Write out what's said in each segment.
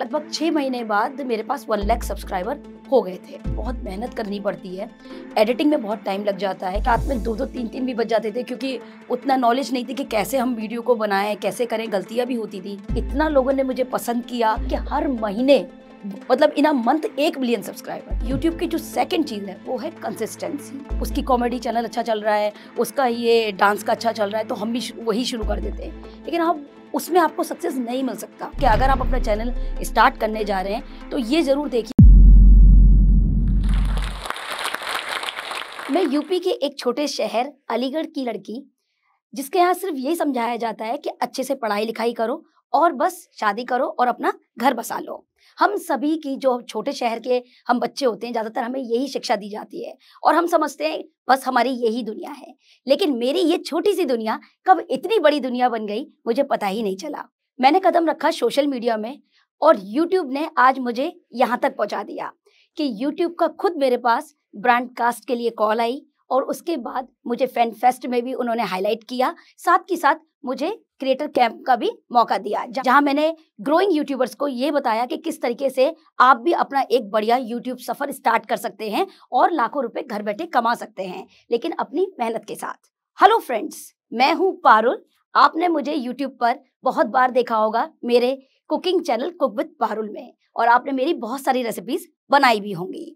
लगभग 6 महीने बाद मेरे पास 1 लाख सब्सक्राइबर हो गए थे। बहुत मेहनत करनी पड़ती है, एडिटिंग में बहुत टाइम लग जाता है। रात में 2-2 3-3 भी बज जाते थे क्योंकि उतना नॉलेज नहीं थी कि कैसे हम वीडियो को बनाएं, कैसे करें, गलतियां भी होती थी। इतना लोगों ने मुझे पसंद किया कि हर महीने मतलब in a month 1 million subscriber. YouTube की जो सेकंड चीज़ है वो है कंसिस्टेंसी। उसकी कॉमेडी चैनल अच्छा चल रहा है, उसका ये डांस का अच्छा चल रहा है, तो हम भी वही शुरू कर देते हैं। लेकिन अब उसमें आपको सक्सेस नहीं मिल सकता कि अगर आप अपना चैनल स्टार्ट करने जा रहे हैं तो ये ज़रूर देखिए। मैं यूपी के एक छोटे शहर अलीगढ़ की लड़की, जिसके यहाँ सिर्फ यही समझाया जाता है कि अच्छे से पढ़ाई लिखाई करो और बस शादी करो और अपना घर बसा लो। हम सभी की जो छोटे शहर के हम बच्चे होते हैं, ज़्यादातर हमें यही शिक्षा दी जाती है और हम समझते हैं बस हमारी यही दुनिया है। लेकिन मेरी ये छोटी सी दुनिया कब इतनी बड़ी दुनिया बन गई, मुझे पता ही नहीं चला। मैंने कदम रखा सोशल मीडिया में और यूट्यूब ने आज मुझे यहाँ तक पहुँचा दिया कि यूट्यूब का खुद मेरे पास ब्रॉडकास्ट के लिए कॉल आई और उसके बाद मुझे फैन फेस्ट में भी उन्होंने हाईलाइट किया। साथ ही साथ मुझे क्रिएटर कैंप का भी मौका दिया, जहां मैंने ग्रोइंग यूट्यूबर्स को ये बताया कि किस तरीके से आप भी अपना एक बढ़िया यूट्यूब सफर स्टार्ट कर सकते हैं और लाखों रुपए घर बैठे कमा सकते हैं, लेकिन अपनी मेहनत के साथ। हेलो फ्रेंड्स, मैं हूं पारुल। आपने मुझे यूट्यूब पर बहुत बार देखा होगा मेरे cooking channel cook with Parul में, और आपने मेरी बहुत सारी रेसिपीज बनाई भी होंगी।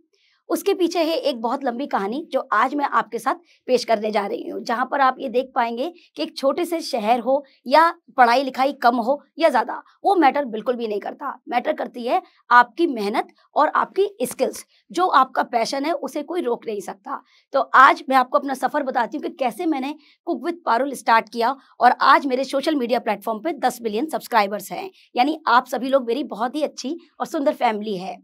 उसके पीछे है एक बहुत लंबी कहानी जो आज मैं आपके साथ पेश करने जा रही हूँ, जहाँ पर आप ये देख पाएंगे कि एक छोटे से शहर हो या पढ़ाई लिखाई कम हो या ज़्यादा, वो मैटर बिल्कुल भी नहीं करता। मैटर करती है आपकी मेहनत और आपकी स्किल्स। जो आपका पैशन है उसे कोई रोक नहीं सकता। तो आज मैं आपको अपना सफ़र बताती हूँ कि कैसे मैंने कुक विद पारुल स्टार्ट किया और आज मेरे सोशल मीडिया प्लेटफॉर्म पर 10 मिलियन सब्सक्राइबर्स हैं। यानी आप सभी लोग मेरी बहुत ही अच्छी और सुंदर फैमिली है।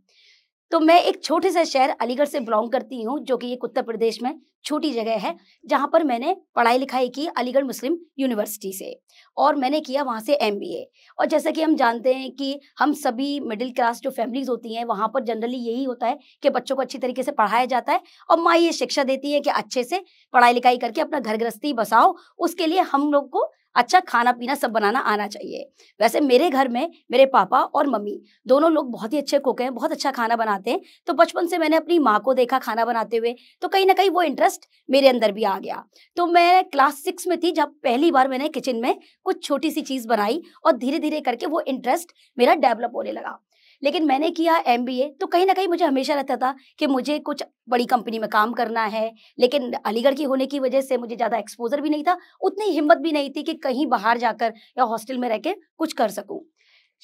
तो मैं एक छोटे से शहर अलीगढ़ से बिलोंग करती हूँ, जो कि एक उत्तर प्रदेश में छोटी जगह है, जहाँ पर मैंने पढ़ाई लिखाई की अलीगढ़ मुस्लिम यूनिवर्सिटी से और मैंने किया वहाँ से एमबीए। और जैसा कि हम जानते हैं कि हम सभी मिडिल क्लास जो फैमिलीज होती हैं, वहाँ पर जनरली यही होता है कि बच्चों को अच्छी तरीके से पढ़ाया जाता है और माँ ये शिक्षा देती है कि अच्छे से पढ़ाई लिखाई करके अपना घर गृहस्थी बसाओ। उसके लिए हम लोग को अच्छा खाना पीना सब बनाना आना चाहिए। वैसे मेरे घर में मेरे पापा और मम्मी दोनों लोग बहुत ही अच्छे कुक हैं, बहुत अच्छा खाना बनाते हैं। तो बचपन से मैंने अपनी माँ को देखा खाना बनाते हुए, तो कहीं ना कहीं वो इंटरेस्ट मेरे अंदर भी आ गया। तो मैं क्लास 6 में थी जब पहली बार मैंने किचन में कुछ छोटी सी चीज़ बनाई और धीरे धीरे करके वो इंटरेस्ट मेरा डेवलप होने लगा। लेकिन मैंने किया एमबीए, तो कहीं ना कहीं मुझे हमेशा रहता था कि मुझे कुछ बड़ी कंपनी में काम करना है। लेकिन अलीगढ़ की होने की वजह से मुझे ज़्यादा एक्सपोजर भी नहीं था, उतनी हिम्मत भी नहीं थी कि कहीं बाहर जाकर या हॉस्टल में रह के कुछ कर सकूं।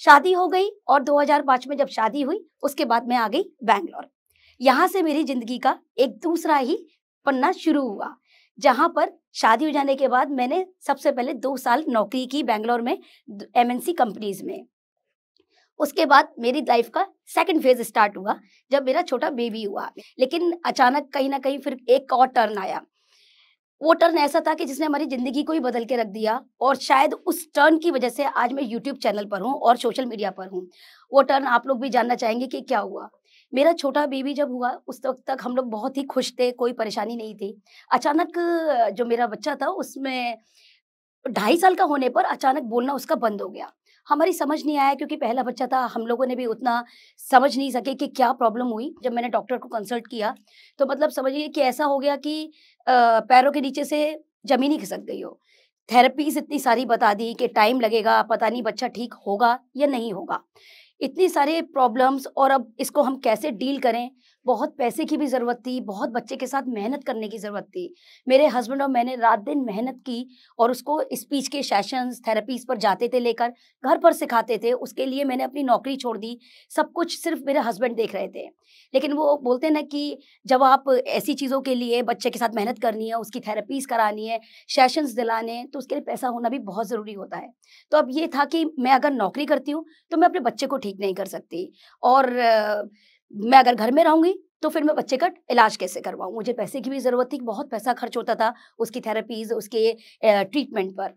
शादी हो गई और 2005 में जब शादी हुई, उसके बाद मैं आ गई बैंगलोर। यहाँ से मेरी जिंदगी का एक दूसरा ही पन्ना शुरू हुआ, जहाँ पर शादी हो जाने के बाद मैंने सबसे पहले 2 साल नौकरी की बैंगलोर में एमएनसी कंपनीज में। उसके बाद मेरी लाइफ का सेकंड फेज स्टार्ट हुआ जब मेरा छोटा बेबी हुआ। लेकिन अचानक कहीं ना कहीं फिर एक और टर्न आया। वो टर्न ऐसा था कि जिसने हमारी ज़िंदगी को ही बदल के रख दिया, और शायद उस टर्न की वजह से आज मैं यूट्यूब चैनल पर हूँ और सोशल मीडिया पर हूँ। वो टर्न आप लोग भी जानना चाहेंगे कि क्या हुआ। मेरा छोटा बेबी जब हुआ उस वक़्त तक हम लोग बहुत ही खुश थे, कोई परेशानी नहीं थी। अचानक जो मेरा बच्चा था उसमें 2.5 साल का होने पर अचानक बोलना उसका बंद हो गया। हमारी समझ नहीं आया क्योंकि पहला बच्चा था, हम लोगों ने भी उतना समझ नहीं सके कि क्या प्रॉब्लम हुई। जब मैंने डॉक्टर को कंसल्ट किया तो मतलब समझिए कि ऐसा हो गया कि पैरों के नीचे से ज़मीन ही खिसक गई हो। थेरेपीज़ इतनी सारी बता दी कि टाइम लगेगा, पता नहीं बच्चा ठीक होगा या नहीं होगा। इतनी सारे प्रॉब्लम्स, और अब इसको हम कैसे डील करें। बहुत पैसे की भी ज़रूरत थी, बहुत बच्चे के साथ मेहनत करने की ज़रूरत थी। मेरे हस्बैंड और मैंने रात दिन मेहनत की और उसको स्पीच के सेशंस, थेरेपीज़ पर जाते थे लेकर, घर पर सिखाते थे। उसके लिए मैंने अपनी नौकरी छोड़ दी। सब कुछ सिर्फ़ मेरे हस्बैंड देख रहे थे। लेकिन वो बोलते हैं ना कि जब आप ऐसी चीज़ों के लिए बच्चे के साथ मेहनत करनी है, उसकी थेरेपीज़ करानी है, सेशंस दिलाने हैं, तो उसके लिए पैसा होना भी बहुत ज़रूरी होता है। तो अब ये था कि मैं अगर नौकरी करती हूँ तो मैं अपने बच्चे को ठीक नहीं कर सकती, और मैं अगर घर में रहूँगी तो फिर मैं बच्चे का इलाज कैसे करवाऊँ? मुझे पैसे की भी ज़रूरत थी, बहुत पैसा खर्च होता था उसकी थेरेपीज़, उसके ट्रीटमेंट पर।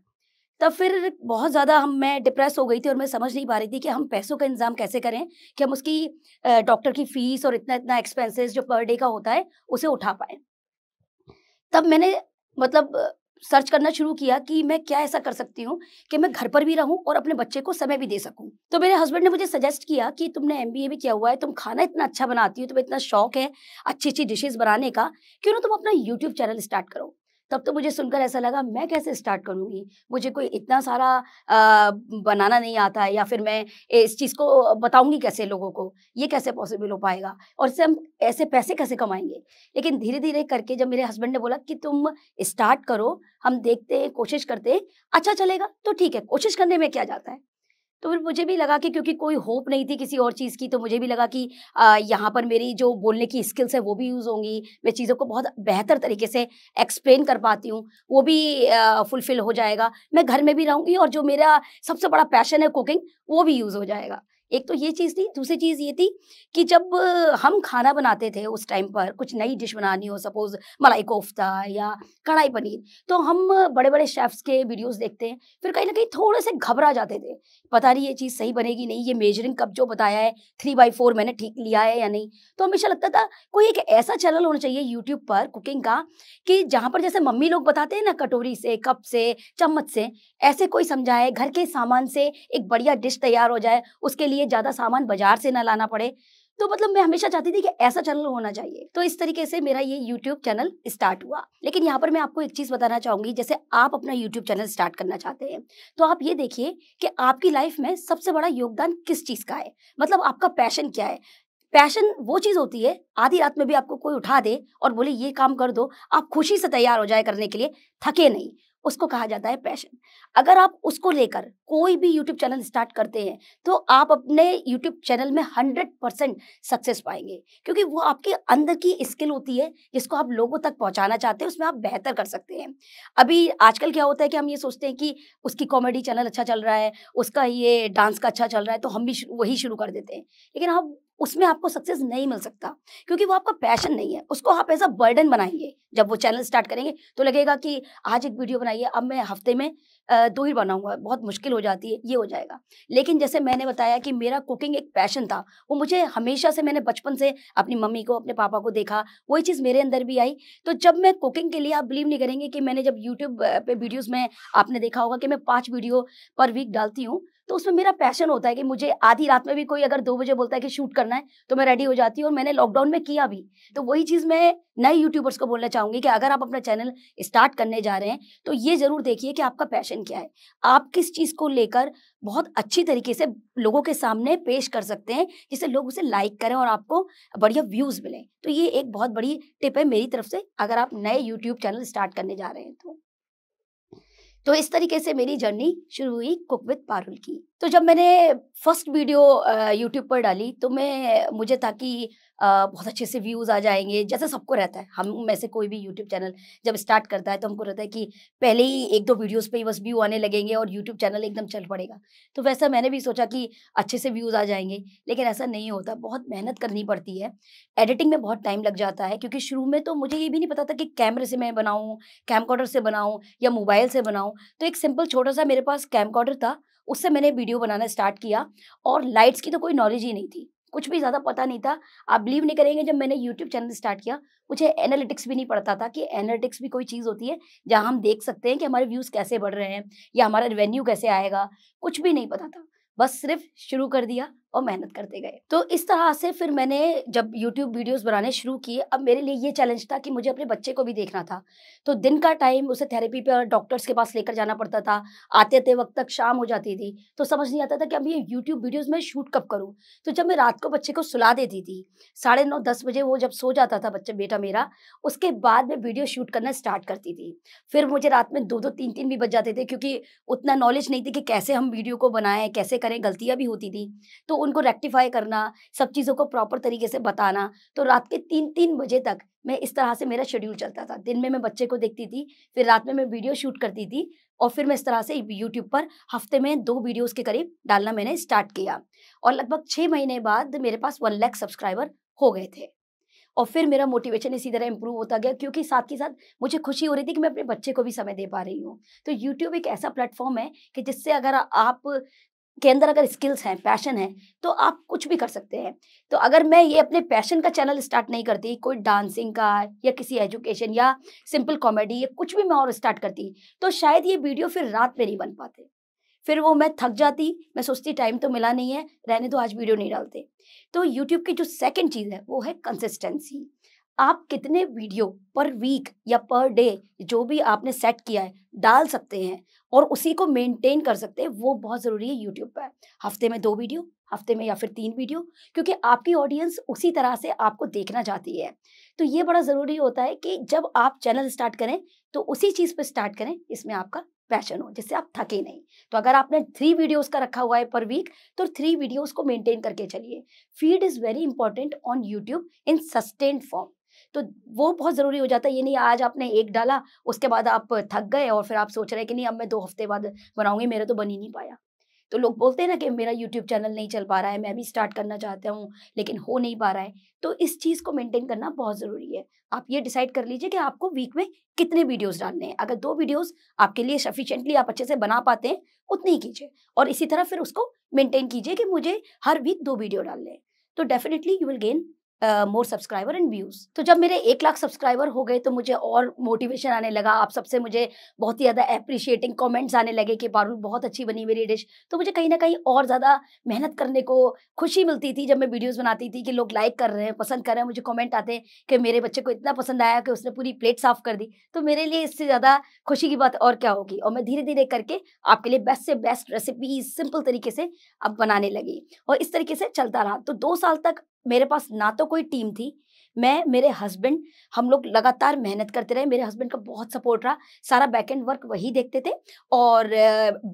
तब फिर बहुत ज़्यादा मैं डिप्रेस हो गई थी और मैं समझ नहीं पा रही थी कि हम पैसों का इंतज़ाम कैसे करें कि हम उसकी डॉक्टर की फ़ीस और इतना-इतना एक्सपेंसेस जो पर डे का होता है, उसे उठा पाएँ। तब मैंने मतलब सर्च करना शुरू किया कि मैं क्या ऐसा कर सकती हूँ कि मैं घर पर भी रहूँ और अपने बच्चे को समय भी दे सकूँ। तो मेरे हस्बैंड ने मुझे सजेस्ट किया कि तुमने एमबीए भी किया हुआ है, तुम खाना इतना अच्छा बनाती हो, तुम्हें इतना शौक है अच्छी-अच्छी डिशेज़ बनाने का, क्यों ना तुम अपना यूट्यूब चैनल स्टार्ट करो। तब तो मुझे सुनकर ऐसा लगा मैं कैसे स्टार्ट करूँगी? मुझे कोई इतना सारा बनाना नहीं आता है या फिर मैं इस चीज़ को बताऊँगी कैसे लोगों को? ये कैसे पॉसिबल हो पाएगा? और इससे हम ऐसे पैसे कैसे कमाएँगे? लेकिन धीरे-धीरे करके जब मेरे हस्बैंड ने बोला कि तुम स्टार्ट करो, हम देखते हैं, कोशिश करते हैं, अच्छा चलेगा तो ठीक है, कोशिश करने में क्या जाता है? तो फिर मुझे भी लगा कि क्योंकि कोई होप नहीं थी किसी और चीज़ की, तो मुझे भी लगा कि यहाँ पर मेरी जो बोलने की स्किल्स है वो भी यूज़ होंगी। मैं चीज़ों को बहुत बेहतर तरीके से एक्सप्लेन कर पाती हूँ, वो भी फुलफ़िल हो जाएगा। मैं घर में भी रहूँगी और जो मेरा सबसे बड़ा पैशन है कुकिंग, वो भी यूज़ हो जाएगा। एक तो ये चीज़ थी, दूसरी चीज़ ये थी कि जब हम खाना बनाते थे उस टाइम पर, कुछ नई डिश बनानी हो, सपोज़ मलाई कोफ्ता या कढ़ाई पनीर, तो हम बड़े-बड़े शेफ़्स के वीडियोज़ देखते हैं, फिर कहीं न कहीं थोड़े-से घबरा जाते थे। पता नहीं ये चीज़ सही बनेगी नहीं, ये मेजरिंग कप जो बताया है 3/4 मैंने ठीक लिया है या नहीं। तो हमेशा लगता था कोई एक ऐसा चैनल होना चाहिए यूट्यूब पर कुकिंग का कि जहाँ पर जैसे मम्मी लोग बताते हैं ना कटोरी से, कप से, चम्मच से, ऐसे कोई समझाए, घर के सामान से एक बढ़िया डिश तैयार हो जाए, उसके लिए ज़्यादा सामान बाज़ार से ना लाना पड़े। तो मतलब मैं हमेशा चाहती थी कि ऐसा चैनल होना चाहिए। तो इस तरीके से मेरा ये यूट्यूब चैनल स्टार्ट हुआ। लेकिन यहाँ पर मैं आपको एक चीज़ बताना चाहूँगी, जैसे आप अपना यूट्यूब चैनल स्टार्ट करना चाहते हैं, तो आप ये देखिए कि आपकी लाइफ में सबसे बड़ा योगदान किस चीज़ का है? मतलब आपका पैशन क्या है? पैशन वो चीज़ होती है, आधी रात में भी आपको कोई उठा दे और बोले ये काम कर दो, आप खुशी से तैयार हो जाए करने के लिए, थके नहीं, उसको कहा जाता है पैशन। अगर आप उसको लेकर कोई भी यूट्यूब चैनल स्टार्ट करते हैं, तो आप अपने यूट्यूब चैनल में 100% सक्सेस पाएँगे, क्योंकि वो आपके अंदर की स्किल होती है, जिसको आप लोगों तक पहुँचाना चाहते हैं, उसमें आप बेहतर कर सकते हैं। अभी आजकल क्या होता है कि हम ये सोचते हैं कि उसकी कॉमेडी चैनल अच्छा चल रहा है, उसका ये डांस का अच्छा चल रहा है, तो हम भी वही शुरू कर देते हैं। लेकिन आप उसमें आपको सक्सेस नहीं मिल सकता, क्योंकि वो आपका पैशन नहीं है। उसको आप एज़ अ बर्डन बनाएँगे। जब वो चैनल स्टार्ट करेंगे, तो लगेगा कि आज एक वीडियो बनाई है, अब मैं हफ्ते में 2 ही बनाऊँगा, बहुत मुश्किल हो जाती है, ये हो जाएगा। लेकिन जैसे मैंने बताया कि मेरा कुकिंग एक पैशन था, वो मुझे हमेशा से मैंने बचपन से अपनी मम्मी को, अपने पापा को देखा, वही चीज़ मेरे अंदर भी आई। तो जब मैं कुकिंग के लिए, आप बिलीव नहीं करेंगे कि मैंने जब यूट्यूब पे वीडियोज़ में, आपने देखा होगा कि मैं 5 वीडियो पर वीक डालती हूँ, तो उसमें मेरा पैशन होता है कि मुझे आधी रात में भी कोई अगर 2 बजे बोलता है कि शूट करना है, तो मैं रेडी हो जाती हूँ और मैंने लॉकडाउन में किया भी। तो वही चीज़ मैं नए यूट्यूबर्स को बोलना चाहूँगी कि अगर आप अपना चैनल स्टार्ट करने जा रहे हैं, तो ये ज़रूर देखिए कि आपका पैशन क्या है। आप किस चीज़ को लेकर बहुत अच्छी तरीके से लोगों के सामने पेश कर सकते हैं, जिससे लोग उसे लाइक करें और आपको बढ़िया व्यूज़ मिलें। तो ये एक बहुत बड़ी टिप है मेरी तरफ से, अगर आप नए यूट्यूब चैनल स्टार्ट करने जा रहे हैं तो। तो इस तरीके से मेरी जर्नी शुरू हुई कुक विद पारुल की। तो जब मैंने फर्स्ट वीडियो यूट्यूब पर डाली, तो मुझे था कि बहुत अच्छे से व्यूज़ आ जाएँगे, जैसे सबको रहता है। हम में से कोई भी यूट्यूब चैनल जब स्टार्ट करता है, तो हमको रहता है कि पहले ही 1-2 वीडियोज़ पे ही बस व्यू आने लगेंगे और यूट्यूब चैनल एकदम चल पड़ेगा। तो वैसा मैंने भी सोचा कि अच्छे से व्यूज़ आ जाएँगे, लेकिन ऐसा नहीं होता, बहुत मेहनत करनी पड़ती है। एडिटिंग में बहुत टाइम लग जाता है, क्योंकि शुरू में तो मुझे ये भी नहीं पता था कि कैमरे से मैं बनाऊँ, कैमकॉर्डर से बनाऊँ या मोबाइल से बनाऊँ। तो एक सिंपल छोटा-सा मेरे पास कैमकॉर्डर था, उससे मैंने वीडियो बनाना स्टार्ट किया और लाइट्स की तो कोई नॉलेज ही नहीं थी। कुछ भी ज़्यादा पता नहीं था। आप बिलीव नहीं करेंगे, जब मैंने यूट्यूब चैनल स्टार्ट किया, मुझे एनालिटिक्स भी नहीं पता था कि एनालिटिक्स भी कोई चीज़ होती है, जहाँ हम देख सकते हैं कि हमारे व्यूज़ कैसे बढ़ रहे हैं या हमारा रेवेन्यू कैसे आएगा, कुछ भी नहीं पता था। बस सिर्फ़ शुरू कर दिया और मेहनत करते गए। तो इस तरह से फिर मैंने जब यूट्यूब वीडियोज़ बनाने शुरू किए, अब मेरे लिए ये चैलेंज था कि मुझे अपने बच्चे को भी देखना था। तो दिन का टाइम उसे थेरेपी पे और डॉक्टर्स के पास लेकर जाना पड़ता था। आते-आते वक़्त तक शाम हो जाती थी, तो समझ नहीं आता था कि अब ये यूट्यूब वीडियोज़ मैं शूट कब करूँ? तो जब मैं रात को बच्चे को सुला देती थी, साढ़े 9 10 बजे वो जब सो जाता था बच्चा बेटा मेरा, उसके बाद मैं वीडियो शूट करना स्टार्ट करती थी। फिर मुझे रात में 2-2 3-3 भी बज जाते थे, क्योंकि उतना नॉलेज नहीं थी कि कैसे हम वीडियो को बनाएँ, कैसे करें, गलतियाँ भी होती थी। तो उनको रेक्टिफ़ाई करना, सब चीज़ों को प्रॉपर तरीके से बताना, तो रात के 3-3 बजे तक मैं इस तरह से मेरा शेड्यूल चलता था। दिन में मैं बच्चे को देखती थी, फिर रात में मैं वीडियो शूट करती थी और फिर मैं इस तरह से यूट्यूब पर हफ़्ते में 2 वीडियोज़ के करीब डालना मैंने स्टार्ट किया और लगभग 6 महीने बाद मेरे पास 1 लाख सब्सक्राइबर हो गए थे। और फिर मेरा मोटिवेशन इसी तरह इम्प्रूव होता गया, क्योंकि साथ ही साथ मुझे खुशी हो रही थी कि मैं अपने बच्चे को भी समय दे पा रही हूँ। तो यूट्यूब एक ऐसा प्लेटफ़ॉर्म है कि जिससे अगर आप के अंदर अगर स्किल्स हैं, पैशन है, तो आप कुछ भी कर सकते हैं। तो अगर मैं ये अपने पैशन का चैनल स्टार्ट नहीं करती, कोई डांसिंग का या किसी एजुकेशन या सिंपल कॉमेडी या कुछ भी मैं और स्टार्ट करती, तो शायद ये वीडियो फिर रात में नहीं बन पाते। फिर वो मैं थक जाती, मैं सोचती टाइम तो मिला नहीं है, रहने दो आज वीडियो नहीं डालते। तो यूट्यूब की जो सेकंड चीज़ है वो है कंसिस्टेंसी। आप कितने वीडियो पर वीक या पर डे जो भी आपने सेट किया है डाल सकते हैं और उसी को मेंटेन कर सकते हैं, वो बहुत ज़रूरी है यूट्यूब पर। हफ्ते में 2 वीडियो, हफ्ते में या फिर 3 वीडियो, क्योंकि आपकी ऑडियंस उसी तरह से आपको देखना चाहती है। तो ये बड़ा ज़रूरी होता है कि जब आप चैनल स्टार्ट करें तो उसी चीज़ पे स्टार्ट करें जिसमें आपका पैशन हो, जिससे आप थके नहीं। तो अगर आपने 3 वीडियोज़ का रखा हुआ है पर वीक, तो 3 वीडियोज़ को मेंटेन करके चलिए। Feed is very important on YouTube in sustained form. तो वो बहुत ज़रूरी हो जाता है। ये नहीं आज आपने 1 डाला, उसके बाद आप थक गए और फिर आप सोच रहे हैं कि नहीं अब मैं 2 हफ्ते बाद बनाऊँगी, मेरा तो बन ही नहीं पाया। तो लोग बोलते हैं ना कि मेरा यूट्यूब चैनल नहीं चल पा रहा है, मैं भी स्टार्ट करना चाहता हूँ, लेकिन हो नहीं पा रहा है। तो इस चीज़ को मेंटेन करना बहुत ज़रूरी है। आप ये डिसाइड कर लीजिए कि आपको वीक में कितने वीडियोज़ डालने हैं। अगर 2 वीडियोज़ आपके लिए सफिशिएंटली आप अच्छे से बना पाते हैं, उतनी ही कीजिए और इसी तरह फिर उसको मेंटेन कीजिए कि मुझे हर वीक 2 वीडियो डालने हैं। तो definitely you will gain more subscriber and views. तो जब मेरे 1 लाख सब्सक्राइबर हो गए तो मुझे और मोटिवेशन आने लगा। आप सबसे मुझे बहुत ही ज़्यादा एप्रिशिएटिंग कमेंट्स आने लगे कि पारुल बहुत अच्छी बनी मेरी डिश। तो मुझे कहीं न कहीं और ज़्यादा मेहनत करने को खुशी मिलती थी जब मैं वीडियोज़ बनाती थी कि लोग लाइक कर रहे हैं, पसंद कर रहे हैं। मुझे कमेंट आते हैं कि मेरे बच्चे को इतना पसंद आया कि उसने पूरी प्लेट साफ़ कर दी। तो मेरे लिए इससे ज़्यादा खुशी की बात और क्या होगी। और मैं धीरे-धीरे करके आपके लिए बेस्ट से बेस्ट रेसिपीज़ सिंपल तरीके से अब बनाने लगी और इस तरीके से चलता रहा। तो 2 साल तक मेरे पास ना तो कोई टीम थी, मैं, मेरे हस्बैंड, हम लोग लगातार मेहनत करते रहे। मेरे हस्बैंड का बहुत सपोर्ट रहा, सारा बैकएंड वर्क वही देखते थे और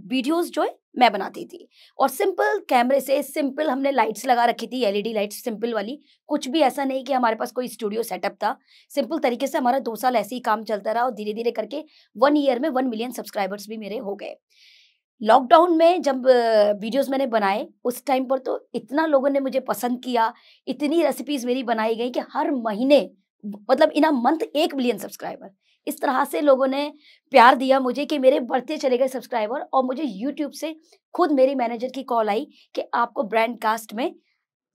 वीडियोज़ जो है मैं बनाती थी। और सिंपल कैमरे से सिंपल हमने लाइट्स लगा रखी थी, एलईडी लाइट्स सिंपल वाली। कुछ भी ऐसा नहीं कि हमारे पास कोई स्टूडियो सेटअप था। सिंपल तरीके से हमारा 2 साल ऐसे ही काम चलता रहा और धीरे-धीरे करके 1 ईयर में 1 मिलियन सब्सक्राइबर्स भी मेरे हो गए। लॉकडाउन में जब वीडियोज़ मैंने बनाए, उस टाइम पर तो इतना लोगों ने मुझे पसंद किया, इतनी रेसिपीज़ मेरी बनाई गई कि हर महीने मतलब in a month 1 million subscriber. इस तरह से लोगों ने प्यार दिया मुझे कि मेरे बढ़ते चले गए सब्सक्राइबर और मुझे यूट्यूब से खुद मेरी मैनेजर की कॉल आई कि आपको ब्रॉडकास्ट में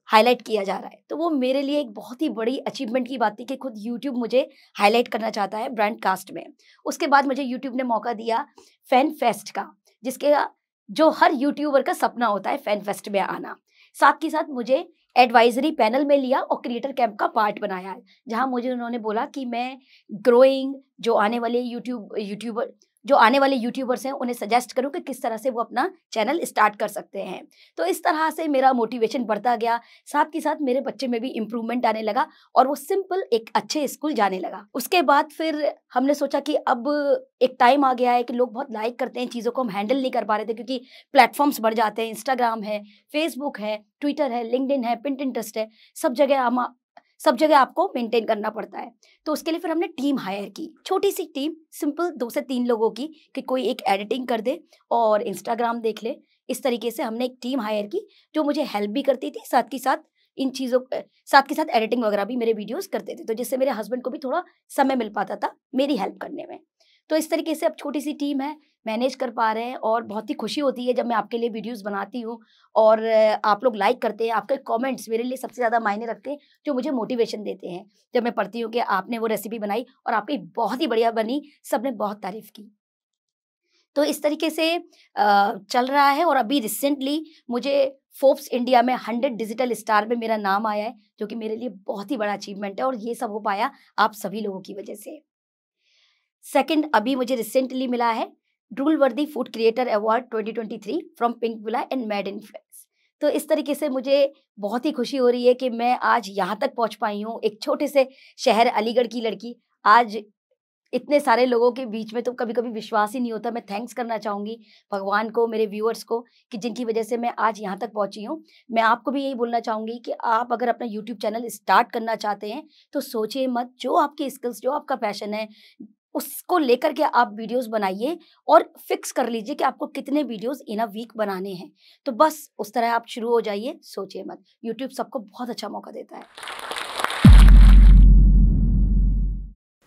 हाइलाइट किया जा रहा है। तो वो मेरे लिए एक बहुत ही बड़ी अचीवमेंट की बात थी कि खुद यूट्यूब मुझे हाइलाइट करना चाहता है ब्रॉडकास्ट में। उसके बाद मुझे यूट्यूब ने मौका दिया फैन फेस्ट का, जिसके जो हर यूट्यूबर का सपना होता है फैन फेस्ट में आना। साथ के साथ मुझे एडवाइजरी पैनल में लिया और क्रिएटर कैंप का पार्ट बनाया है, जहाँ मुझे उन्होंने बोला कि मैं ग्रोइंग जो आने वाले यूट्यूबर जो आने वाले यूट्यूबर्स हैं उन्हें सजेस्ट करूँ कि किस तरह से वो अपना चैनल स्टार्ट कर सकते हैं। तो इस तरह से मेरा मोटिवेशन बढ़ता गया, साथ के साथ मेरे बच्चे में भी इम्प्रूवमेंट आने लगा और वो सिंपल एक अच्छे स्कूल जाने लगा। उसके बाद फिर हमने सोचा कि अब एक टाइम आ गया है कि लोग बहुत लाइक करते हैं चीज़ों को, हम हैंडल नहीं कर पा रहे थे क्योंकि प्लेटफ़ॉर्म्स बढ़ जाते हैं, इंस्टाग्राम है, फेसबुक है, ट्विटर है, लिंक्डइन है, पिंटरेस्ट है, सब जगह आपको मेंटेन करना पड़ता है। तो उसके लिए फिर हमने टीम हायर की, छोटी-सी टीम, सिंपल 2 से 3 लोगों की, कि कोई एक एडिटिंग कर दे और इंस्टाग्राम देख ले। इस तरीके से हमने एक टीम हायर की, जो मुझे हेल्प भी करती थी, साथ के साथ एडिटिंग वगैरह भी मेरे वीडियोज़ करते थे। तो जिससे मेरे हस्बैंड को भी थोड़ा समय मिल पाता था मेरी हेल्प करने में। तो इस तरीके से अब छोटी-सी टीम है, मैनेज कर पा रहे हैं और बहुत ही खुशी होती है जब मैं आपके लिए वीडियोज़ बनाती हूँ और आप लोग लाइक करते हैं। आपके कमेंट्स मेरे लिए सबसे ज़्यादा मायने रखते हैं, जो मुझे मोटिवेशन देते हैं। जब मैं पढ़ती हूँ कि आपने वो रेसिपी बनाई और आपकी बहुत ही बढ़िया बनी, सबने बहुत तारीफ़ की। तो इस तरीके से चल रहा है और अभी रिसेंटली मुझे फोर्ब्स इंडिया में 100 डिजिटल स्टार में मेरा नाम आया है, जो कि मेरे लिए बहुत ही बड़ा अचीवमेंट है और ये सब हो पाया आप सभी लोगों की वजह से। सेकंड, अभी मुझे रिसेंटली मिला है droolworthy food creator award 2023 from Pinkvilla and mad influence. तो इस तरीके से मुझे बहुत ही खुशी हो रही है कि मैं आज यहाँ तक पहुँच पाई हूँ, एक छोटे से शहर अलीगढ़ की लड़की आज इतने सारे लोगों के बीच में। तो कभी-कभी विश्वास ही नहीं होता। मैं थैंक्स करना चाहूँगी भगवान को, मेरे व्यूअर्स को, कि जिनकी वजह से मैं आज यहाँ तक पहुँची हूँ। मैं आपको भी यही बोलना चाहूँगी कि आप अगर अपना यूट्यूब चैनल स्टार्ट करना चाहते हैं, तो सोचिए मत, जो आपकी स्किल्स, जो आपका पैशन है, उसको लेकर के आप वीडियोज़ बनाइए और फिक्स कर लीजिए कि आपको कितने वीडियोज़ इन अ वीक बनाने हैं। तो बस उस तरह आप शुरू हो जाइए, सोचिए मत। यूट्यूब सबको बहुत अच्छा मौका देता है।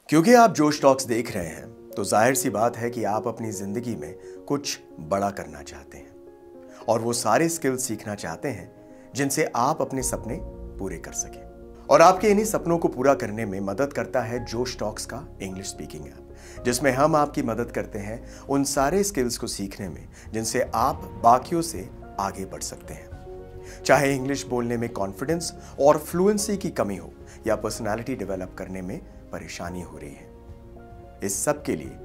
क्योंकि आप जोश टॉक्स देख रहे हैं तो जाहिर सी बात है कि आप अपनी जिंदगी में कुछ बड़ा करना चाहते हैं और वो सारे स्किल्स सीखना चाहते हैं जिनसे आप अपने सपने पूरे कर सकें। और आपके इन्हीं सपनों को पूरा करने में मदद करता है जोश टॉक्स का इंग्लिश स्पीकिंग ऐप, जिसमें हम आपकी मदद करते हैं उन सारे स्किल्स को सीखने में जिनसे आप बाकियों से आगे बढ़ सकते हैं। चाहे इंग्लिश बोलने में कॉन्फिडेंस और फ्लुएंसी की कमी हो या पर्सनालिटी डेवलप करने में परेशानी हो रही है, इस सब के लिए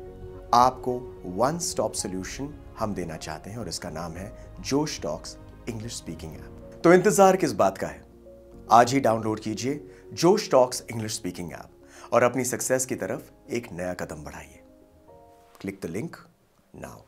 आपको वन स्टॉप सॉल्यूशन हम देना चाहते हैं और इसका नाम है जोश टॉक्स इंग्लिश स्पीकिंग ऐप। तो इंतजार किस बात का है? आज ही डाउनलोड कीजिए जोश टॉक्स इंग्लिश स्पीकिंग ऐप और अपनी सक्सेस की तरफ एक नया कदम बढ़ाइए। Click the link now.